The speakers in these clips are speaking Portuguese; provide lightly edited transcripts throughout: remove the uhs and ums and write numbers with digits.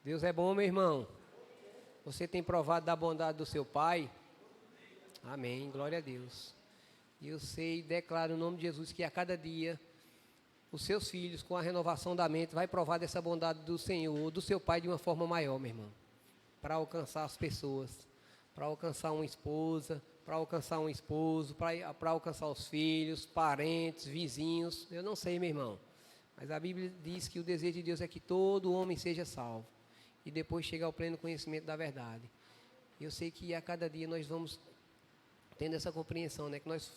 Deus é bom, meu irmão. Você tem provado da bondade do seu Pai? Amém, glória a Deus. E eu sei e declaro no nome de Jesus que a cada dia os seus filhos, com a renovação da mente, vai provar dessa bondade do Senhor, do seu Pai, de uma forma maior, meu irmão. Para alcançar as pessoas, para alcançar uma esposa, para alcançar um esposo, para alcançar os filhos, parentes, vizinhos. Eu não sei, meu irmão. Mas a Bíblia diz que o desejo de Deus é que todo homem seja salvo. E depois chegar ao pleno conhecimento da verdade. Eu sei que a cada dia nós vamos tendo essa compreensão, né? Que nós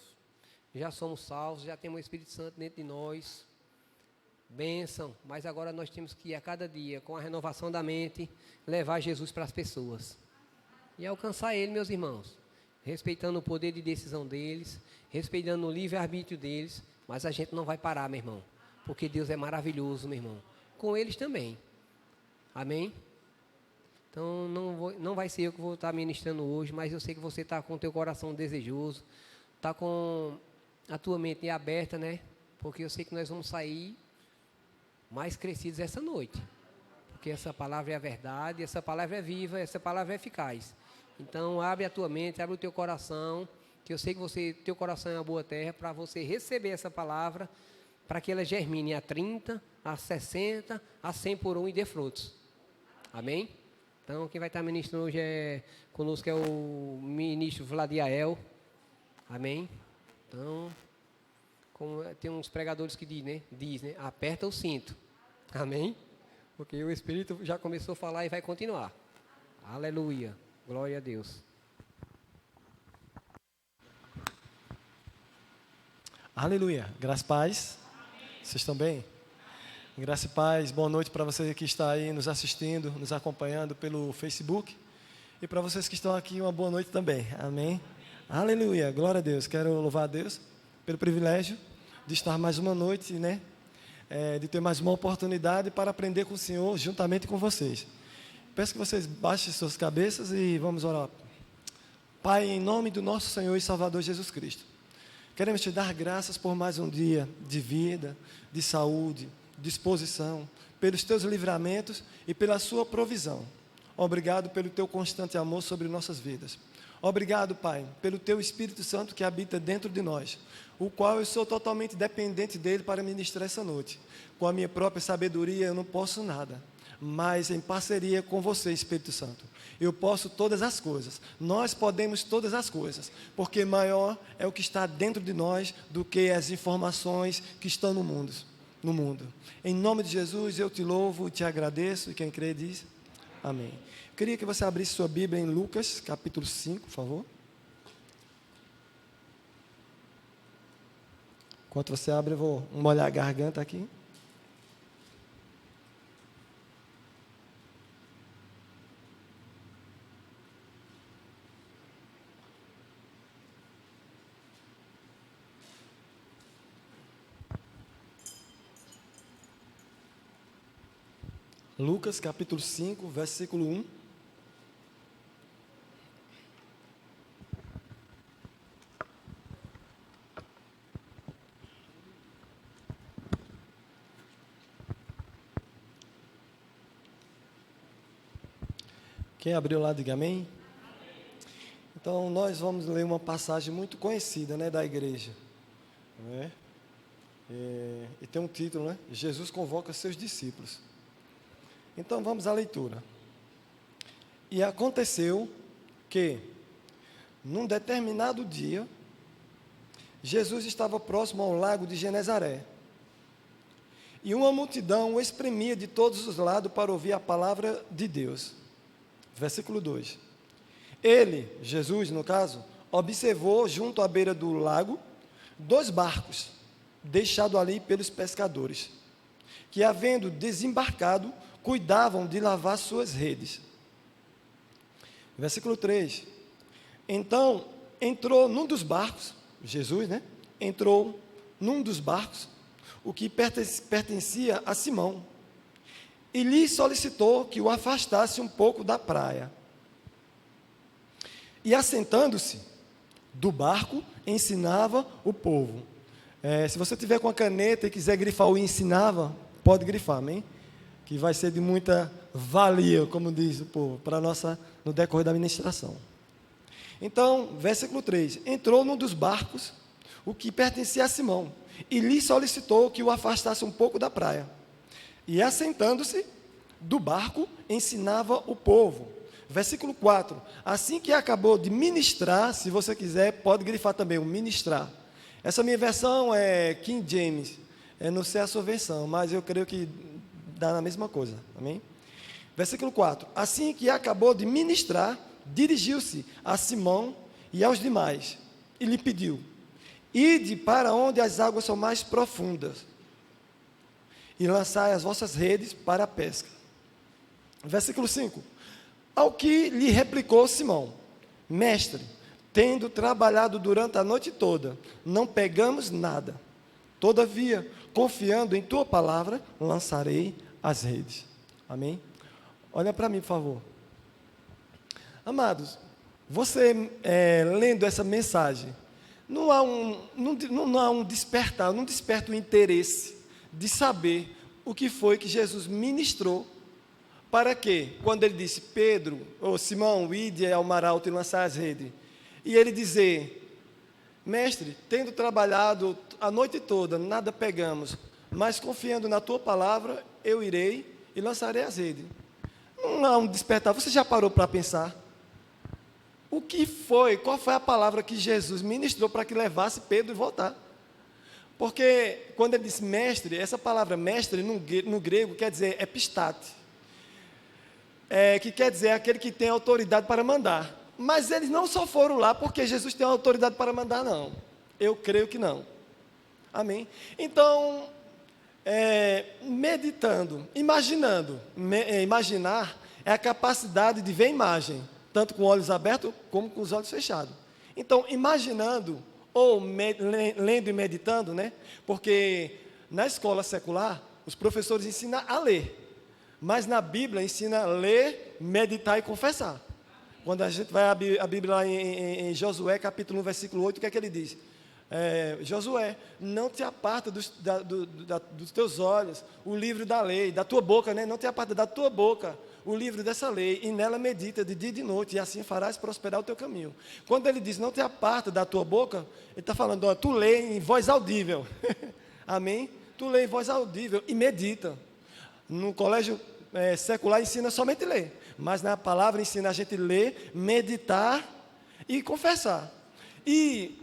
já somos salvos, já temos o Espírito Santo dentro de nós. Bênção. Mas agora nós temos que a cada dia, com a renovação da mente, levar Jesus para as pessoas. E alcançar Ele, meus irmãos. Respeitando o poder de decisão deles, respeitando o livre-arbítrio deles. Mas a gente não vai parar, meu irmão. Porque Deus é maravilhoso, meu irmão. Com eles também. Amém? Então, não vai ser eu que vou estar ministrando hoje, mas eu sei que você está com o teu coração desejoso, está com a tua mente aberta, né? Porque eu sei que nós vamos sair mais crescidos essa noite. Porque essa palavra é a verdade, essa palavra é viva, essa palavra é eficaz. Então, abre a tua mente, abre o teu coração, que eu sei que teu coração é uma boa terra, para você receber essa palavra, para que ela germine a 30, a 60, a 100 por um e dê frutos. Amém? Então, quem vai estar ministrando hoje conosco é o ministro Vladiael. Amém? Então, tem uns pregadores que diz, né? Aperta o cinto. Amém? Porque o Espírito já começou a falar e vai continuar. Aleluia. Glória a Deus. Aleluia. Graça e paz. Vocês estão bem? Graça e paz, boa noite para você que está aí nos assistindo, nos acompanhando pelo Facebook. E para vocês que estão aqui, uma boa noite também. Amém? Aleluia, glória a Deus. Quero louvar a Deus pelo privilégio de estar mais uma noite, né? De ter mais uma oportunidade para aprender com o Senhor juntamente com vocês. Peço que vocês baixem suas cabeças e vamos orar. Pai, em nome do nosso Senhor e Salvador Jesus Cristo, queremos te dar graças por mais um dia de vida, de saúde, disposição, pelos teus livramentos e pela sua provisão. Obrigado pelo teu constante amor sobre nossas vidas. Obrigado, Pai, pelo teu Espírito Santo que habita dentro de nós, o qual eu sou totalmente dependente dele para ministrar essa noite. Com a minha própria sabedoria eu não posso nada, mas em parceria com você, Espírito Santo, eu posso todas as coisas. Nós podemos todas as coisas, porque maior é o que está dentro de nós do que as informações que estão no mundo. Em nome de Jesus, eu te louvo e te agradeço, e quem crê diz amém. Eu queria que você abrisse sua Bíblia em Lucas, capítulo 5, por favor. Enquanto você abre, eu vou molhar a garganta aqui. Lucas capítulo 5, versículo 1. Quem abriu lá, diga amém. Então, nós vamos ler uma passagem muito conhecida, né, da igreja. Não é? E tem um título, né? Jesus convoca seus discípulos. Então vamos à leitura. E aconteceu que, num determinado dia, Jesus estava próximo ao lago de Genezaré. E uma multidão o espremia de todos os lados para ouvir a palavra de Deus. Versículo 2. Ele, Jesus no caso, observou junto à beira do lago 2 barcos, deixados ali pelos pescadores, que havendo desembarcado, cuidavam de lavar suas redes. Versículo 3. Então, entrou num dos barcos, Jesus, né? Entrou num dos barcos, o que pertencia a Simão, e lhe solicitou que o afastasse um pouco da praia. E assentando-se do barco, ensinava o povo. Se você tiver com a caneta e quiser grifar o ensinava, pode grifar, amém? Que vai ser de muita valia, como diz o povo, para no decorrer da ministração. Então, versículo 3: entrou num dos barcos, o que pertencia a Simão, e lhe solicitou que o afastasse um pouco da praia. E assentando-se do barco, ensinava o povo. Versículo 4: assim que acabou de ministrar, se você quiser, pode grifar também o ministrar. Essa minha versão é King James, eu não sei a sua versão, mas eu creio que dá na mesma coisa, amém? Versículo 4: assim que acabou de ministrar, dirigiu-se a Simão e aos demais, e lhe pediu: ide para onde as águas são mais profundas, e lançai as vossas redes para a pesca. Versículo 5: ao que lhe replicou Simão: mestre, tendo trabalhado durante a noite toda, não pegamos nada. Todavia, confiando em tua palavra, lançarei as redes. Amém? Olha para mim, por favor. Amados, você lendo essa mensagem, não há um despertar, não desperta o interesse de saber o que foi que Jesus ministrou, para que, quando ele disse, Pedro, ou Simão, ide ao mar alto e lançar as redes, e ele dizer, mestre, tendo trabalhado a noite toda, nada pegamos, mas confiando na tua palavra, eu irei e lançarei as redes. Não há um despertar. Você já parou para pensar? O que foi, qual foi a palavra que Jesus ministrou para que levasse Pedro e voltar? Porque quando ele disse mestre, essa palavra mestre no grego quer dizer epistate, que quer dizer aquele que tem autoridade para mandar. Mas eles não só foram lá porque Jesus tem autoridade para mandar, não. Eu creio que não. Amém? Então, meditando, imaginando, imaginar é a capacidade de ver imagem, tanto com olhos abertos como com os olhos fechados. Então, imaginando, ou lendo e meditando, né? Porque na escola secular, os professores ensinam a ler, mas na Bíblia ensina a ler, meditar e confessar. Quando a gente vai a Bíblia lá em Josué, capítulo 1, versículo 8, o que é que ele diz? Josué, não te aparta dos teus olhos o livro da lei, da tua boca, né? Não te aparta da tua boca o livro dessa lei, e nela medita de dia e de noite, e assim farás prosperar o teu caminho. Quando ele diz, não te aparta da tua boca, ele está falando, ó, tu lê em voz audível, amém? Tu lê em voz audível e medita. No colégio secular ensina somente ler, mas na palavra ensina a gente ler, meditar e confessar. E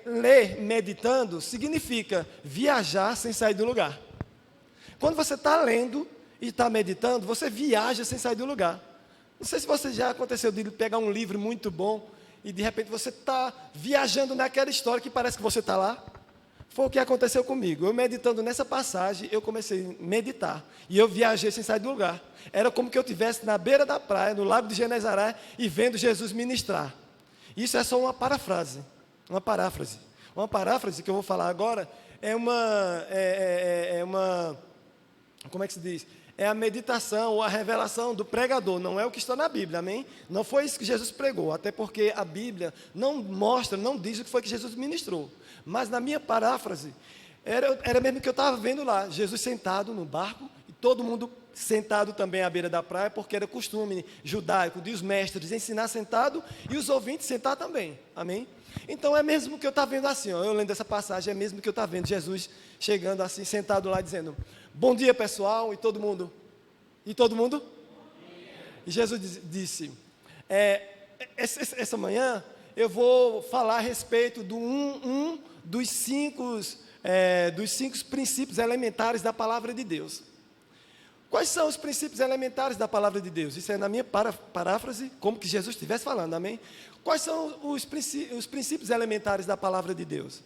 ler meditando significa viajar sem sair do lugar. Quando você está lendo e está meditando, você viaja sem sair do lugar. Não sei se você já aconteceu de pegar um livro muito bom e de repente você está viajando naquela história que parece que você está lá. Foi o que aconteceu comigo. Eu meditando nessa passagem, eu comecei a meditar. E eu viajei sem sair do lugar. Era como que eu estivesse na beira da praia, no lago de Genezaré, e vendo Jesus ministrar. Isso é só uma paráfrase. Uma paráfrase que eu vou falar agora é uma como é que se diz? É a meditação ou a revelação do pregador, não é o que está na Bíblia, amém? Não foi isso que Jesus pregou, até porque a Bíblia não mostra, não diz o que foi que Jesus ministrou. Mas na minha paráfrase, era mesmo que eu estava vendo lá, Jesus sentado no barco, e todo mundo sentado também à beira da praia, porque era costume judaico de os mestres ensinar sentado e os ouvintes sentar também, amém? Então é mesmo que eu estava vendo assim, ó, eu lendo essa passagem, é mesmo que eu estava vendo Jesus chegando assim, sentado lá, dizendo, bom dia pessoal, e todo mundo? E Jesus disse, essa manhã eu vou falar a respeito dos cinco princípios elementares da palavra de Deus. Quais são os princípios elementares da palavra de Deus? Isso é na minha paráfrase, como que Jesus estivesse falando, amém? Quais são os princípios elementares da palavra de Deus?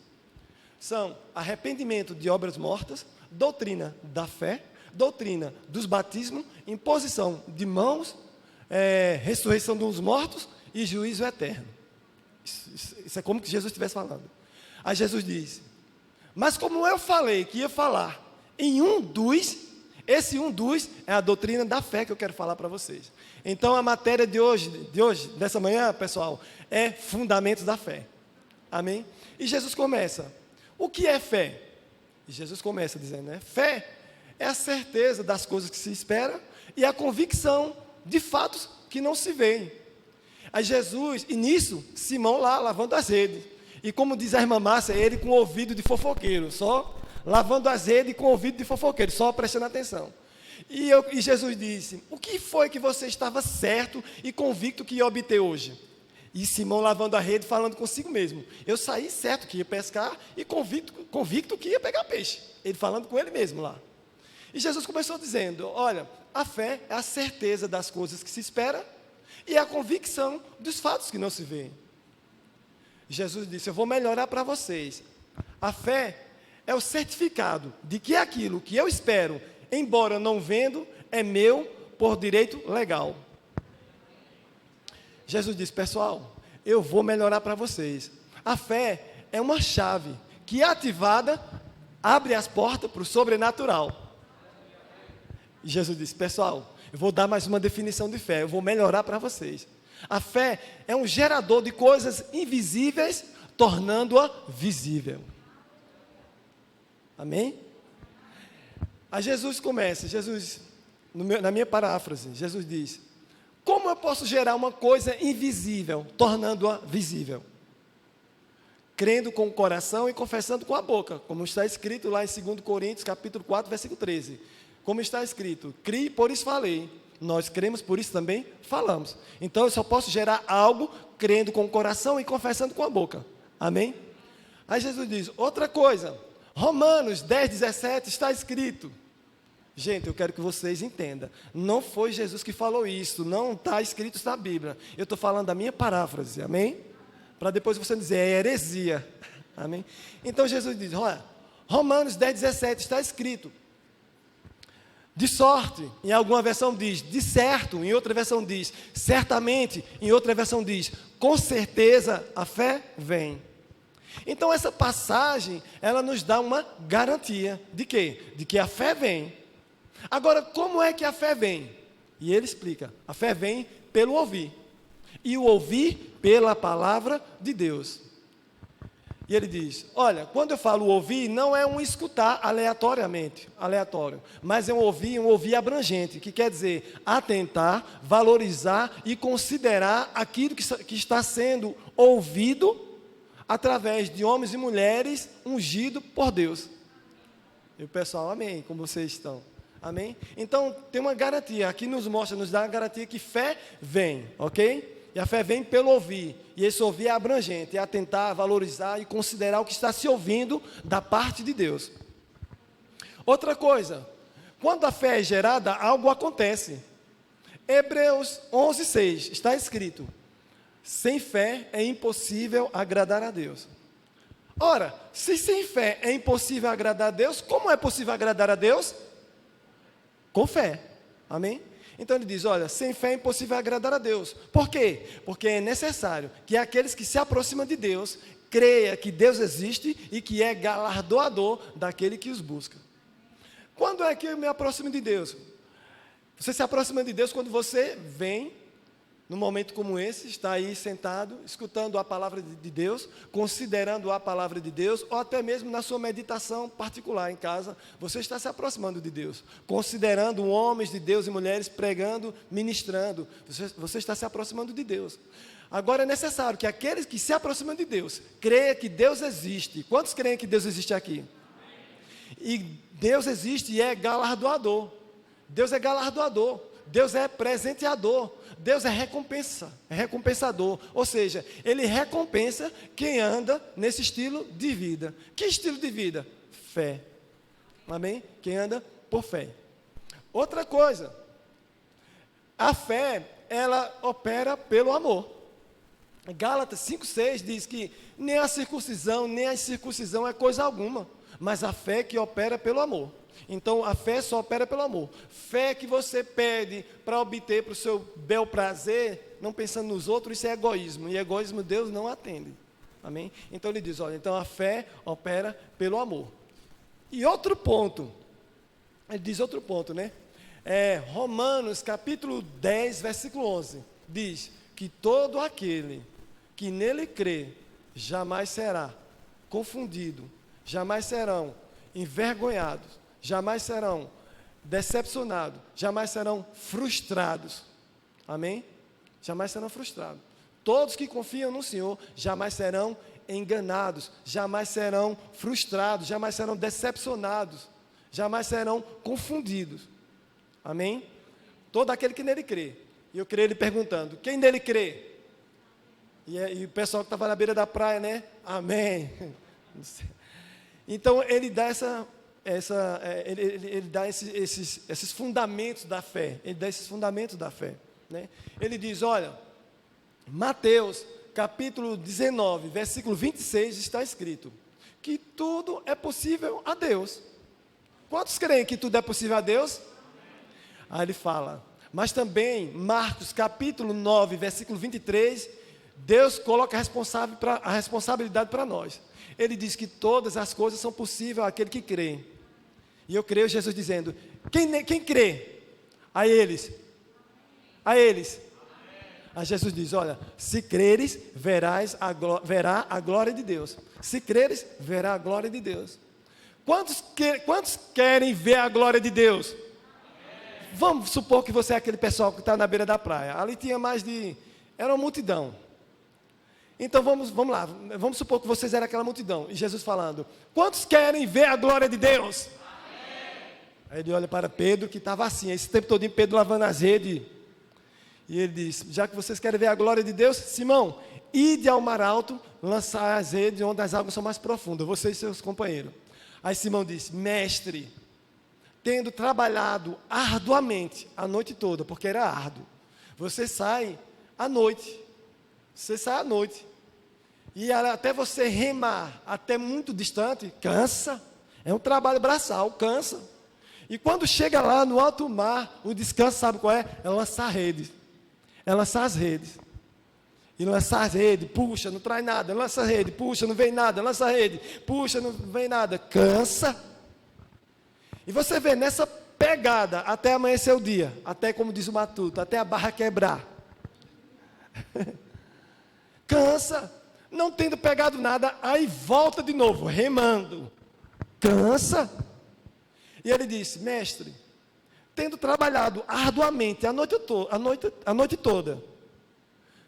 São arrependimento de obras mortas, doutrina da fé, doutrina dos batismos, imposição de mãos, ressurreição dos mortos e juízo eterno. Isso é como que Jesus estivesse falando. Aí Jesus diz, mas como eu falei que ia falar em esse é a doutrina da fé que eu quero falar para vocês. Então a matéria de hoje, dessa manhã, pessoal, é fundamentos da fé. Amém? E Jesus começa, o que é fé? E Jesus começa dizendo, fé é a certeza das coisas que se espera e a convicção de fatos que não se veem. Aí Jesus, e nisso, Simão lá lavando as redes. E como diz a irmã Márcia, ele com o ouvido de fofoqueiro, só lavando as redes com o ouvido de fofoqueiro, só prestando atenção. E Jesus disse: o que foi que você estava certo e convicto que ia obter hoje? E Simão lavando a rede, falando consigo mesmo: eu saí certo que ia pescar e convicto que ia pegar peixe. Ele falando com ele mesmo lá. E Jesus começou dizendo: olha, a fé é a certeza das coisas que se espera e a convicção dos fatos que não se veem. Jesus disse: eu vou melhorar para vocês. A fé é o certificado de que aquilo que eu espero, embora não vendo, é meu por direito legal. Jesus disse: pessoal, eu vou melhorar para vocês. A fé é uma chave que, ativada, abre as portas para o sobrenatural. E Jesus disse: pessoal, eu vou dar mais uma definição de fé, eu vou melhorar para vocês. A fé é um gerador de coisas invisíveis, tornando-a visível. Amém? Aí Jesus começa, na minha paráfrase, Jesus diz: como eu posso gerar uma coisa invisível, tornando-a visível? Crendo com o coração e confessando com a boca, como está escrito lá em 2 Coríntios, capítulo 4, versículo 13. Como está escrito: criei, por isso falei. Nós cremos, por isso também falamos. Então eu só posso gerar algo crendo com o coração e confessando com a boca. Amém? Aí Jesus diz outra coisa. Romanos 10, 17 está escrito. Gente, eu quero que vocês entendam. Não foi Jesus que falou isso. Não está escrito isso na Bíblia. Eu estou falando da minha paráfrase. Amém? Para depois você dizer, é heresia. Amém? Então Jesus diz, olha, Romanos 10, 17 está escrito: de sorte, em alguma versão diz, de certo, em outra versão diz, certamente, em outra versão diz, com certeza a fé vem. Então essa passagem, ela nos dá uma garantia de quê? De que a fé vem. Agora, como é que a fé vem? E ele explica, a fé vem pelo ouvir, e o ouvir pela palavra de Deus. E ele diz, olha, quando eu falo ouvir, não é um escutar aleatório, mas é um ouvir abrangente, que quer dizer atentar, valorizar e considerar aquilo que está sendo ouvido através de homens e mulheres ungidos por Deus. E o pessoal, amém, como vocês estão. Amém? Então, tem uma garantia, aqui nos dá uma garantia que fé vem, ok? E a fé vem pelo ouvir, e esse ouvir é abrangente, é atentar, valorizar e considerar o que está se ouvindo da parte de Deus. Outra coisa, quando a fé é gerada, algo acontece. Hebreus 11, 6, está escrito: sem fé é impossível agradar a Deus. Ora, se sem fé é impossível agradar a Deus, como é possível agradar a Deus? Com fé, amém? Então ele diz, olha, sem fé é impossível agradar a Deus. Por quê? Porque é necessário que aqueles que se aproximam de Deus, creia que Deus existe e que é galardoador daquele que os busca. Quando é que eu me aproximo de Deus? Você se aproxima de Deus quando você vem, num momento como esse, está aí sentado, escutando a palavra de Deus, considerando a palavra de Deus, ou até mesmo na sua meditação particular em casa, você está se aproximando de Deus, considerando homens de Deus e mulheres pregando, ministrando, você está se aproximando de Deus. Agora é necessário que aqueles que se aproximam de Deus, creiam que Deus existe. Quantos creem que Deus existe aqui? E Deus existe e é galardoador. Deus é galardoador, Deus é presenteador, Deus é recompensador, ou seja, Ele recompensa quem anda nesse estilo de vida. Que estilo de vida? Fé, amém? Quem anda por fé. Outra coisa, a fé, ela opera pelo amor. Gálatas 5,6 diz que nem a circuncisão, nem a incircuncisão é coisa alguma, mas a fé que opera pelo amor. Então, a fé só opera pelo amor. Fé que você pede para obter para o seu bel prazer, não pensando nos outros, isso é egoísmo. E egoísmo Deus não atende. Amém? Então, ele diz, olha, então a fé opera pelo amor. E outro ponto, ele diz outro ponto, né? Romanos, capítulo 10, versículo 11, diz que todo aquele que nele crê, jamais será confundido, jamais serão envergonhados, jamais serão decepcionados, jamais serão frustrados. Amém? Jamais serão frustrados. Todos que confiam no Senhor jamais serão enganados, jamais serão frustrados, jamais serão decepcionados, jamais serão confundidos. Amém? Todo aquele que nele crê. E eu creio ele perguntando, quem nele crê? E o pessoal que estava na beira da praia, né? Amém. Então ele dá ele dá esses fundamentos da fé. Ele dá esses fundamentos da fé, né? Ele diz, olha, Mateus capítulo 19, versículo 26 está escrito que tudo é possível a Deus. Quantos creem que tudo é possível a Deus? Aí ele fala, mas também Marcos capítulo 9, versículo 23, Deus coloca a responsabilidade para nós. Ele diz que todas as coisas são possíveis àquele que crê. E eu creio Jesus dizendo, quem crê? A eles. Aí Jesus diz, olha, se creres, verá a glória de Deus. Se creres, verá a glória de Deus. Quantos querem ver a glória de Deus? Vamos supor que você é aquele pessoal que está na beira da praia. Ali tinha era uma multidão. Então vamos lá, vamos supor que vocês eram aquela multidão. E Jesus falando, quantos querem ver a glória de Deus? Aí ele olha para Pedro, que estava assim, esse tempo todo Pedro lavando as redes. E ele diz, já que vocês querem ver a glória de Deus, Simão, ide ao mar alto, lançar as redes onde as águas são mais profundas, você e seus companheiros. Aí Simão disse, mestre, tendo trabalhado arduamente a noite toda, porque era árduo, você sai à noite, e até você remar, até muito distante, cansa, é um trabalho braçal, cansa. E quando chega lá no alto mar, o descanso, sabe qual é? É lançar redes. É lançar as redes. E lançar as redes, puxa, não traz nada. Lança a rede, puxa, não vem nada. Lança a rede, puxa, não vem nada. Cansa. E você vê nessa pegada até amanhecer o dia. Até, como diz o Matuto, até a barra quebrar. Cansa. Não tendo pegado nada, aí volta de novo, remando. Cansa. E ele disse, mestre, tendo trabalhado arduamente a noite toda,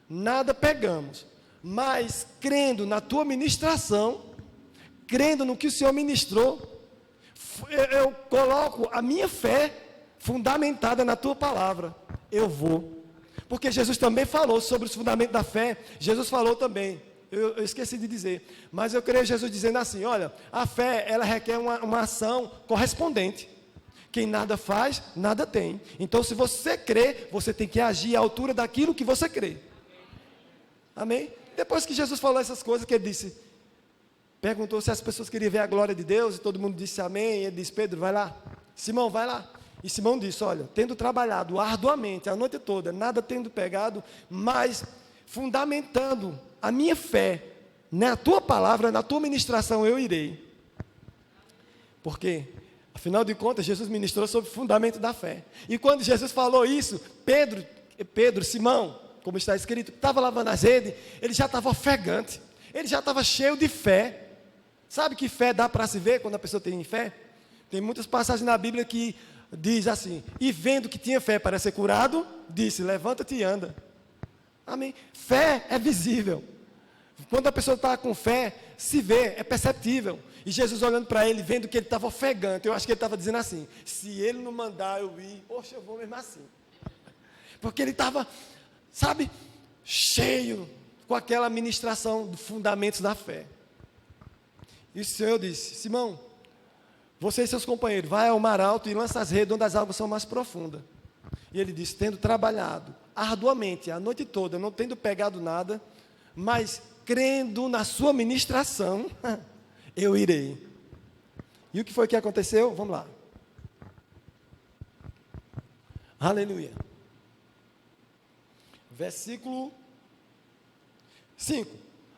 nada pegamos, mas crendo na tua ministração, crendo no que o Senhor ministrou, eu coloco a minha fé fundamentada na tua palavra, eu vou. Porque Jesus também falou sobre os fundamentos da fé, Jesus falou também, eu esqueci de dizer, mas eu creio Jesus dizendo assim, olha, a fé, ela requer uma ação correspondente. Quem nada faz, nada tem. Então, se você crê, você tem que agir à altura daquilo que você crê. Amém? Depois que Jesus falou essas coisas, que ele disse, perguntou se as pessoas queriam ver a glória de Deus, e todo mundo disse amém, e ele disse, Pedro, vai lá. Simão, vai lá. E Simão disse, olha, tendo trabalhado arduamente a noite toda, nada tendo pegado, mas fundamentando a minha fé na tua palavra, na tua ministração, eu irei. Por quê? Afinal de contas, Jesus ministrou sobre o fundamento da fé. E quando Jesus falou isso, Pedro, Simão, como está escrito, estava lavando as redes, ele já estava ofegante, ele já estava cheio de fé. Sabe que fé dá para se ver quando a pessoa tem fé? Tem muitas passagens na Bíblia que diz assim, e vendo que tinha fé para ser curado, disse, levanta-te e anda. Amém? Fé é visível. Quando a pessoa está com fé, se vê, é perceptível. E Jesus olhando para ele, vendo que ele estava ofegante, eu acho que ele estava dizendo assim, se ele não mandar eu ir, poxa, eu vou mesmo assim. Porque ele estava, sabe, cheio com aquela ministração dos fundamentos da fé. E o Senhor disse, Simão, você e seus companheiros, vai ao mar alto e lança as redes onde as águas são mais profundas. E ele disse, tendo trabalhado arduamente a noite toda, não tendo pegado nada, mas crendo na sua ministração, eu irei. E o que foi que aconteceu? Vamos lá. Aleluia. Versículo 5.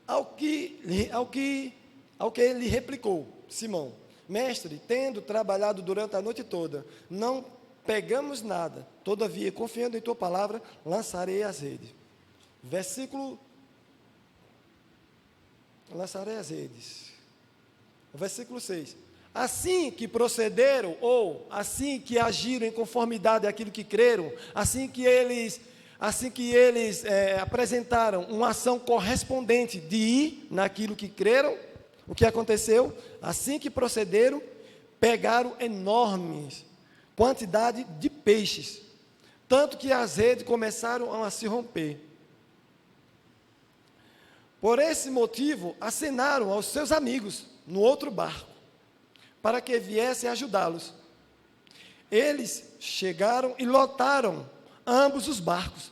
Ao que ele replicou, Simão, mestre, tendo trabalhado durante a noite toda, não pegamos nada, todavia, confiando em tua palavra, lançarei as redes. Lançarei as redes. Versículo 6. Assim que procederam, ou assim que agiram em conformidade àquilo que creram, assim que eles apresentaram uma ação correspondente de ir naquilo que creram, o que aconteceu? Assim que procederam, pegaram enormes quantidade de peixes, tanto que as redes começaram a se romper. Por esse motivo, acenaram aos seus amigos no outro barco, para que viessem ajudá-los. Eles chegaram e lotaram ambos os barcos,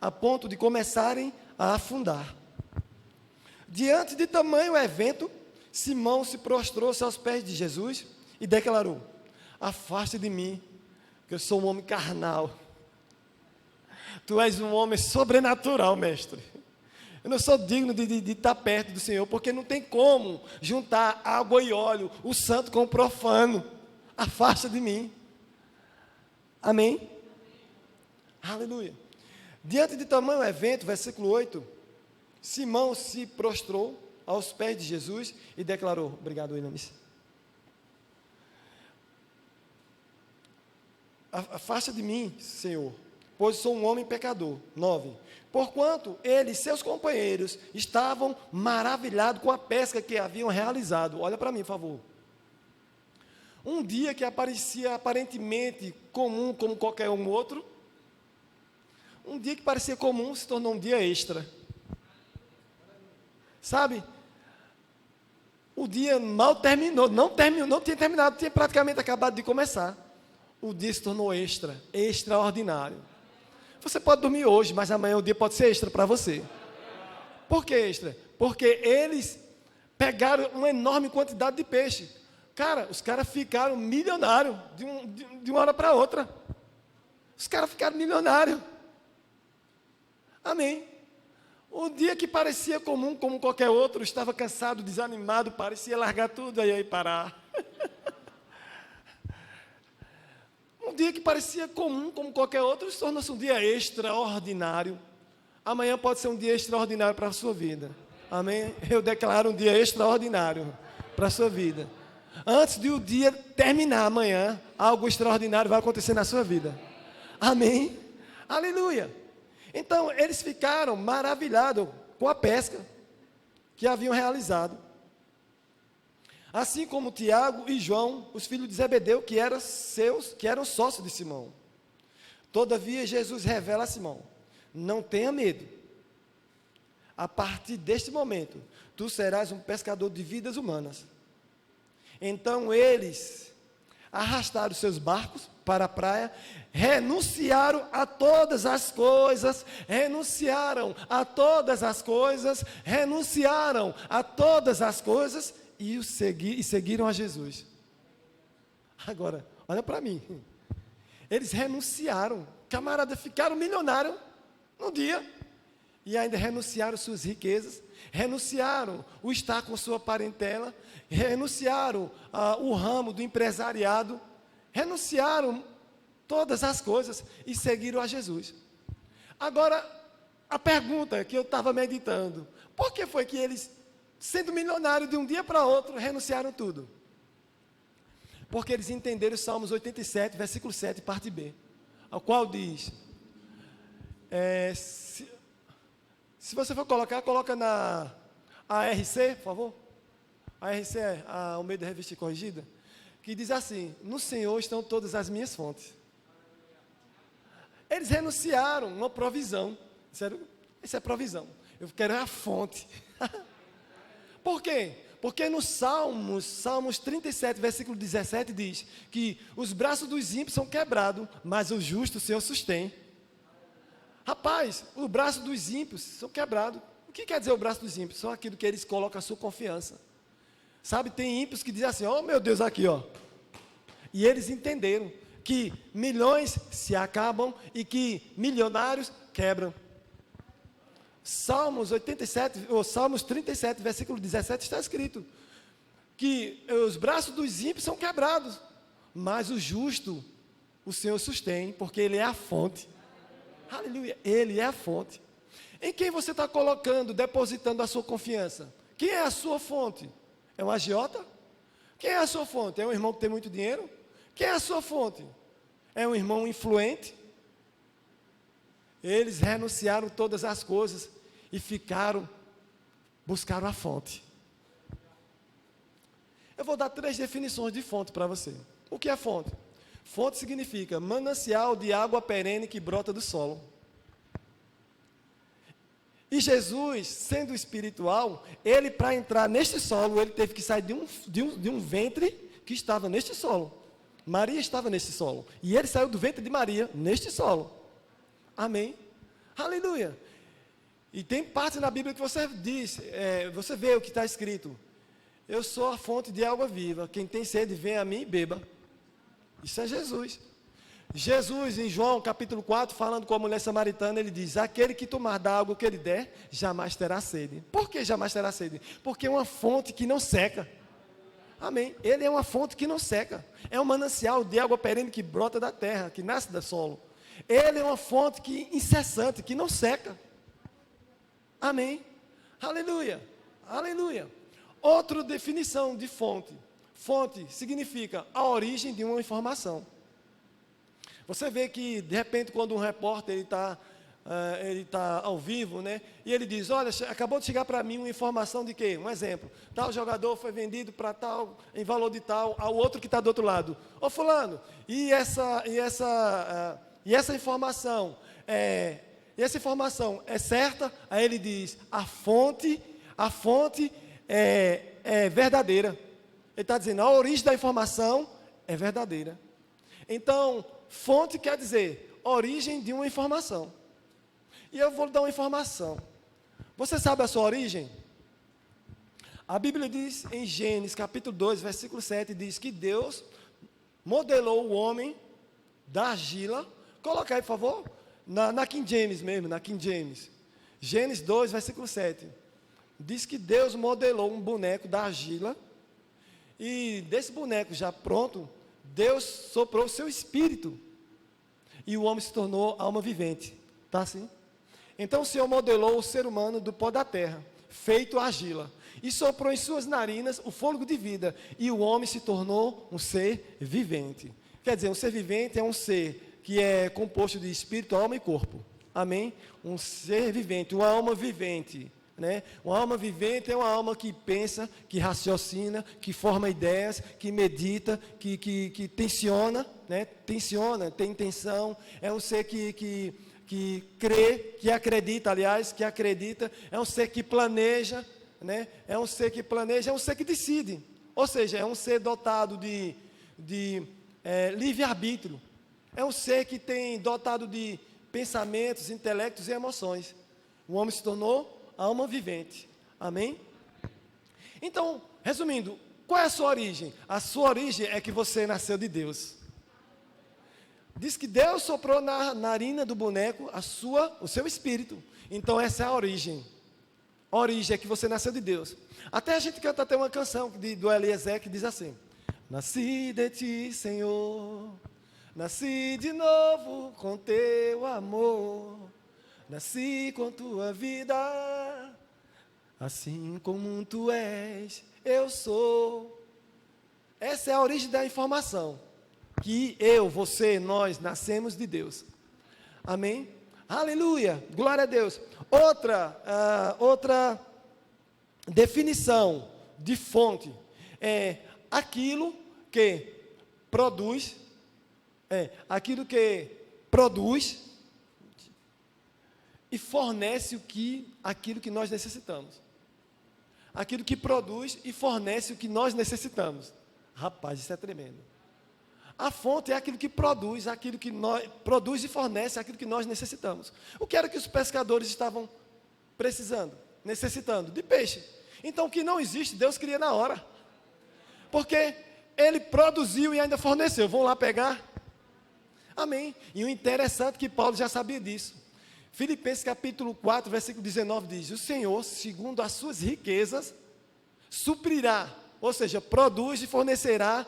a ponto de começarem a afundar. Diante de tamanho evento, Simão se prostrou-se aos pés de Jesus e declarou: afasta de mim, que eu sou um homem carnal. Tu és um homem sobrenatural, mestre. Eu não sou digno de estar perto do Senhor, porque não tem como juntar água e óleo, o santo com o profano. Afasta de mim. Amém? Aleluia. Diante de tamanho evento, versículo 8, Simão se prostrou aos pés de Jesus e declarou: obrigado, Williams. Afasta de mim, Senhor, pois sou um homem pecador. 9. Porquanto ele e seus companheiros estavam maravilhados com a pesca que haviam realizado. Olha para mim, por favor. Um dia que parecia aparentemente comum como qualquer um outro, um dia que parecia comum se tornou um dia extra. Sabe? O dia mal terminou, não tinha terminado, tinha praticamente acabado de começar. O dia se tornou extra, extraordinário. Você pode dormir hoje, mas amanhã o dia pode ser extra para você. Por que extra? Porque eles pegaram uma enorme quantidade de peixe. Cara, os caras ficaram milionários de uma hora para outra. Os caras ficaram milionários. Amém. O dia que parecia comum como qualquer outro, estava cansado, desanimado, parecia largar tudo e aí parar. Um dia que parecia comum como qualquer outro, se tornou-se um dia extraordinário. Amanhã pode ser um dia extraordinário para a sua vida. Amém? Eu declaro um dia extraordinário para a sua vida. Antes de o dia terminar amanhã, algo extraordinário vai acontecer na sua vida. Amém? Aleluia! Então, eles ficaram maravilhados com a pesca que haviam realizado. Assim como Tiago e João, os filhos de Zebedeu, que eram sócios de Simão. Todavia, Jesus revela a Simão: não tenha medo. A partir deste momento, tu serás um pescador de vidas humanas. Então, eles arrastaram seus barcos para a praia, renunciaram a todas as coisas, e seguiram a Jesus. Agora, olha para mim. Eles renunciaram, camarada, ficaram milionários no dia, e ainda renunciaram suas riquezas, renunciaram o estar com sua parentela, renunciaram o ramo do empresariado, renunciaram todas as coisas e seguiram a Jesus. Agora, a pergunta que eu estava meditando: por que foi que eles, sendo milionários de um dia para outro, renunciaram tudo? Porque eles entenderam os Salmos 87, versículo 7, parte B, ao qual diz, se você for coloca na ARC, por favor, a ARC é a Almeida Revista Corrigida, que diz assim: no Senhor estão todas as minhas fontes. Eles renunciaram uma provisão, disseram: isso é provisão, eu quero a fonte. Por quê? Porque no Salmos 37, versículo 17, diz que os braços dos ímpios são quebrados, mas o justo o Senhor sustém. Rapaz, os braços dos ímpios são quebrados. O que quer dizer o braço dos ímpios? São aquilo que eles colocam a sua confiança. Sabe, tem ímpios que dizem assim: oh meu Deus, aqui ó. E eles entenderam que milhões se acabam e que milionários quebram. Salmos 37, versículo 17, está escrito que os braços dos ímpios são quebrados, mas o justo o Senhor sustém, porque Ele é a fonte. Aleluia, Ele é a fonte. Em quem você está depositando a sua confiança? Quem é a sua fonte? É um agiota? Quem é a sua fonte? É um irmão que tem muito dinheiro? Quem é a sua fonte? É um irmão influente? Eles renunciaram todas as coisas e buscaram a fonte. Eu vou dar 3 definições de fonte para você. O que é fonte? Fonte significa manancial de água perene que brota do solo. E Jesus, sendo espiritual, ele para entrar neste solo, ele teve que sair de um ventre que estava neste solo. Maria estava neste solo. E ele saiu do ventre de Maria neste solo. Amém? Aleluia! E tem parte na Bíblia que você diz, você vê o que está escrito. Eu sou a fonte de água viva. Quem tem sede, vem a mim e beba. Isso é Jesus. Jesus, em João capítulo 4, falando com a mulher samaritana, ele diz: aquele que tomar da água que ele der, jamais terá sede. Por que jamais terá sede? Porque é uma fonte que não seca. Amém? Ele é uma fonte que não seca. É um manancial de água perene que brota da terra, que nasce do solo. Ele é uma fonte incessante, que não seca. Amém? Aleluia. Aleluia. Outra definição de fonte. Fonte significa a origem de uma informação. Você vê que, de repente, quando um repórter ele tá ao vivo, né? E ele diz: olha, acabou de chegar para mim uma informação de quê? Um exemplo. Tal jogador foi vendido para tal, em valor de tal, ao outro que está do outro lado. Ô fulano, e essa informação é certa? Aí ele diz: a fonte é verdadeira. Ele está dizendo, a origem da informação é verdadeira. Então, fonte quer dizer origem de uma informação. E eu vou lhe dar uma informação. Você sabe a sua origem? A Bíblia diz em Gênesis capítulo 2, versículo 7, diz que Deus modelou o homem da argila. Coloca aí, por favor, na King James mesmo, na King James. Gênesis 2, versículo 7. Diz que Deus modelou um boneco da argila. E desse boneco já pronto, Deus soprou o seu espírito. E o homem se tornou alma vivente. Está assim? Então o Senhor modelou o ser humano do pó da terra, feito argila. E soprou em suas narinas o fôlego de vida. E o homem se tornou um ser vivente. Quer dizer, um ser vivente é um ser que é composto de espírito, alma e corpo. Amém? Um ser vivente, uma alma vivente. Né? Uma alma vivente é uma alma que pensa, que raciocina, que forma ideias, que medita, que tensiona, né? Tensiona, tem intenção. É um ser que crê, que acredita, é um ser que planeja, né? É um ser que planeja, é um ser que decide. Ou seja, é um ser dotado de livre-arbítrio. É um ser que tem dotado de pensamentos, intelectos e emoções. O homem se tornou alma vivente. Amém? Então, resumindo, qual é a sua origem? A sua origem é que você nasceu de Deus. Diz que Deus soprou na narina do boneco o seu espírito. Então essa é a origem. A origem é que você nasceu de Deus. Até a gente canta até uma canção do Eliezer que diz assim: nasci de ti, Senhor, nasci de novo com teu amor, nasci com tua vida, assim como tu és, eu sou. Essa é a origem da informação. Que eu, você, nós nascemos de Deus. Amém? Aleluia, glória a Deus. Outra definição de fonte é aquilo que produz, e fornece aquilo que nós necessitamos. Aquilo que produz e fornece o que nós necessitamos. Rapaz, isso é tremendo. A fonte é aquilo que produz e fornece aquilo que nós necessitamos. O que era que os pescadores estavam necessitando? De peixe. Então, o que não existe, Deus cria na hora. Porque Ele produziu e ainda forneceu. Vão lá pegar? Amém. E o interessante é que Paulo já sabia disso. Filipenses capítulo 4, versículo 19 diz: o Senhor, segundo as suas riquezas, suprirá, ou seja, produz e fornecerá